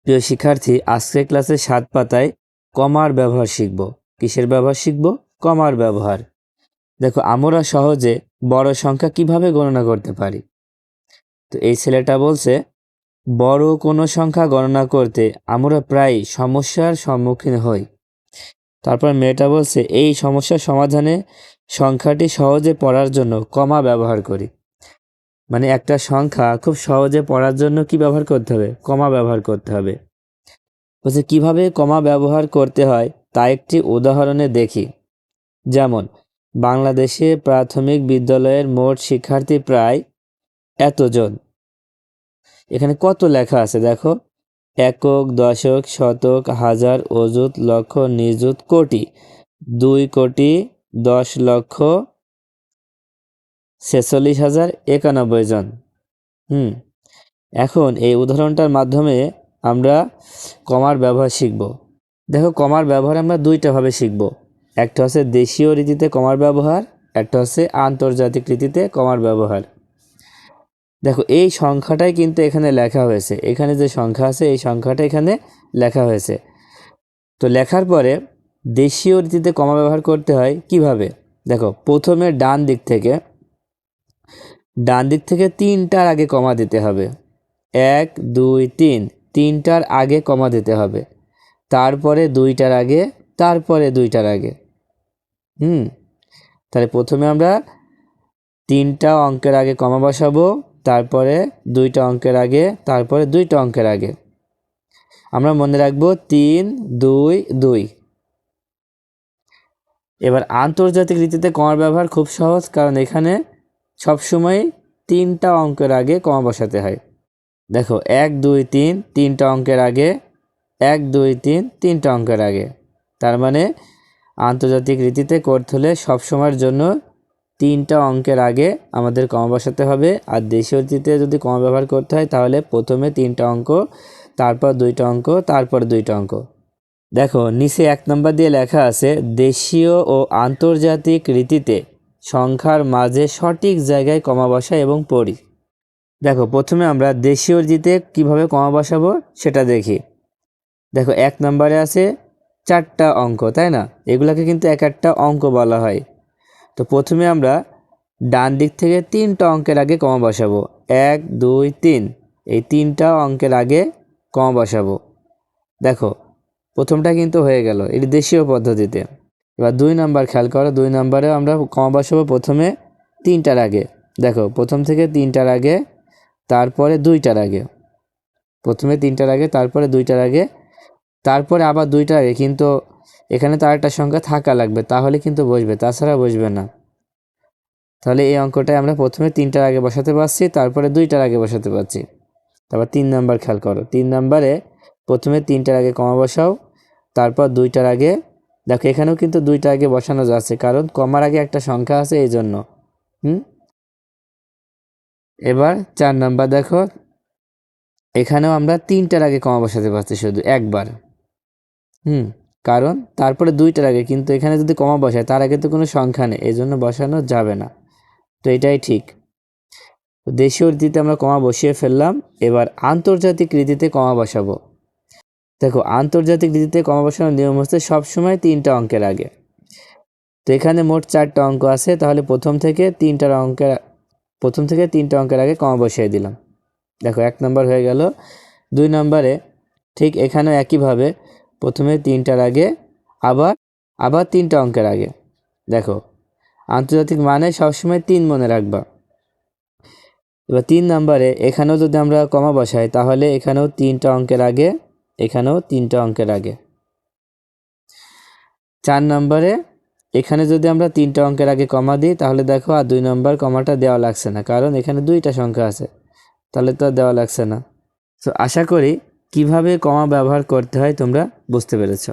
প্রিয় শিক্ষার্থী, আজকের ক্লাসে ৭ পাতায় কমার ব্যবহার শিখব। কিসের ব্যবহার শিখব? কমার ব্যবহার। দেখো, আমরা সহজে বড় সংখ্যা কিভাবে গণনা করতে পারি। তো এই ছেলেটা বলছে, বড় কোনো সংখ্যা গণনা করতে আমরা প্রায় সমস্যার সম্মুখীন হই। তারপর মেয়েটা বলছে, এই সমস্যার সমাধানে সংখ্যাটি সহজে পড়ার জন্য কমা ব্যবহার করি। মানে একটা সংখ্যা খুব সহজে পড়ার জন্য কি ব্যবহার করতে হবে? কমা ব্যবহার করতে হবে। বলছে কিভাবে কমা ব্যবহার করতে হয় তা একটি উদাহরণে দেখি। যেমন, বাংলাদেশে প্রাথমিক বিদ্যালয়ের মোট শিক্ষার্থী প্রায় এতজন। এখানে কত লেখা আছে দেখো, একক, দশক, শতক, হাজার, অযুত, লক্ষ, নিযুত, কোটি। 2,10,46,091 জন। এখন এই উদাহরণটার মাধ্যমে আমরা কমার ব্যবহার শিখব। দেখো, কমার ব্যবহার আমরা দুইটাভাবে শিখব। একটা হচ্ছে দেশীয় রীতিতে কমার ব্যবহার, একটা হচ্ছে আন্তর্জাতিক রীতিতে কমার ব্যবহার। দেখো, এই সংখ্যাটাই কিন্তু এখানে লেখা হয়েছে। এখানে যে সংখ্যা আছে এই সংখ্যাটা এখানে লেখা হয়েছে। তো লেখার পরে দেশীয় রীতিতে কমা ব্যবহার করতে হয় কিভাবে? দেখো, প্রথমে ডান দিক থেকে 3টার আগে কমা দিতে হবে। 1, 2, 3, 3টার আগে কমা দিতে হবে। তারপরে 2টার আগে, তারপরে 2টার আগে। তাহলে প্রথমে আমরা 3টা অঙ্কের আগে কমা বসাবো, তারপরে 2টা অঙ্কের আগে, তারপরে 2টা অঙ্কের আগে। আমরা মনে রাখবো 3, 2, 2। এবার আন্তর্জাতিক রীতিতে কমার ব্যবহার খুব সহজ, কারণ এখানে সবসময় 3টা অঙ্কের আগে কমা বসাতে হয়। দেখো, 1, 2, 3, 3টা অঙ্কের আগে, 1, 2, 3, 3টা অঙ্কের আগে। তার মানে আন্তর্জাতিক রীতিতে করতে হলে সবসময়ের জন্য 3টা অঙ্কের আগে আমাদের কমা বসাতে হবে। আর দেশীয় রীতিতে যদি কমা ব্যবহার করতে হয় তাহলে প্রথমে 3টা অঙ্ক, তারপর 2টা অঙ্ক, তারপর 2টা অঙ্ক। দেখো, নিচে 1 নম্বর দিয়ে লেখা আছে, দেশীয় ও আন্তর্জাতিক রীতিতে সংখ্যার মাঝে সঠিক জায়গায় কমা বসাই এবং পড়ি। দেখো, প্রথমে আমরা দেশীয় রীতিতে কিভাবে কমা বসাবো সেটা দেখি। দেখো, 1 নম্বরে আছে 4টা অঙ্ক, তাই না? এগুলাকে কিন্তু এক একটা অঙ্ক বলা হয়। তো প্রথমে আমরা ডান দিক থেকে 3টা অঙ্কের আগে কমা বসাবো। 1, 2, 3, এই 3টা অঙ্কের আগে কমা বসাবো। দেখো, প্রথমটা কিন্তু হয়ে গেল, এটি দেশীয় পদ্ধতিতে। এবার 2 নাম্বার খেয়াল করো, 2 নাম্বারে আমরা কমা বসাবো প্রথমে 3টার আগে। দেখো, প্রথম থেকে 3টার আগে, তারপরে 2টার আগে। প্রথমে 3টার আগে, তারপরে 2টার আগে, তারপরে আবার 2টার আগে। কিন্তু এখানে তো আরেকটা সংখ্যা থাকা লাগবে, তাহলে কিন্তু বসবে, তাছাড়া বসবে না। তাহলে এই অঙ্কটায় আমরা প্রথমে 3টার আগে বসাতে পারছি, তারপরে 2টার আগে বসাতে পারছি। তারপর 3 নাম্বার খেয়াল করো, 3 নাম্বারে প্রথমে 3টার আগে কমা বসাও, তারপর 2টার আগে। দেখো, এখানেও কিন্তু 2টার আগে বসানো যাচ্ছে, কারণ কমার আগে একটা সংখ্যা আছে এই জন্য। এবার 4 নাম্বার দেখো, এখানেও আমরা 3টার আগে কমা বসাতে পারছি শুধু একবার। কারণ তারপরে 2টার আগে, কিন্তু এখানে যদি কমা বসায় তার আগে তো কোনো সংখ্যা নেই, এই জন্য বসানো যাবে না। তো এটাই ঠিক। দেশীয় রীতিতে আমরা কমা বসিয়ে ফেললাম। এবার আন্তর্জাতিক রীতিতে কমা বসাবো। দেখো, আন্তর্জাতিক রীতিতে কমা বসানোর নিয়ম হচ্ছে সবসময় 3টা অঙ্কের আগে। তো এখানে মোট 4টা অঙ্ক আছে, তাহলে প্রথম থেকে 3টা অঙ্কের আগে কমা বসিয়ে দিলাম। দেখো, 1 নম্বর হয়ে গেল। 2 নম্বরে ঠিক এখানেও একইভাবে প্রথমে 3টার আগে, আবার 3টা অঙ্কের আগে। দেখো, আন্তর্জাতিক মানে সবসময় 3 মনে রাখবা। এবার 3 নম্বরে এখানেও যদি আমরা কমা বসাই তাহলে এখানেও 3টা অঙ্কের আগে, এখানেও 3টা অঙ্কের আগে। 4 নম্বরে এখানে যদি আমরা 3টা অঙ্কের আগে কমা দিই তাহলে দেখো, আর 2 নম্বর কমাটা দেওয়া লাগছে না, কারণ এখানে 2টা সংখ্যা আছে, তাহলে তো দেওয়া লাগছে না। তো আশা করি কিভাবে কমা ব্যবহার করতে হয় তোমরা বুঝতে পেরেছো।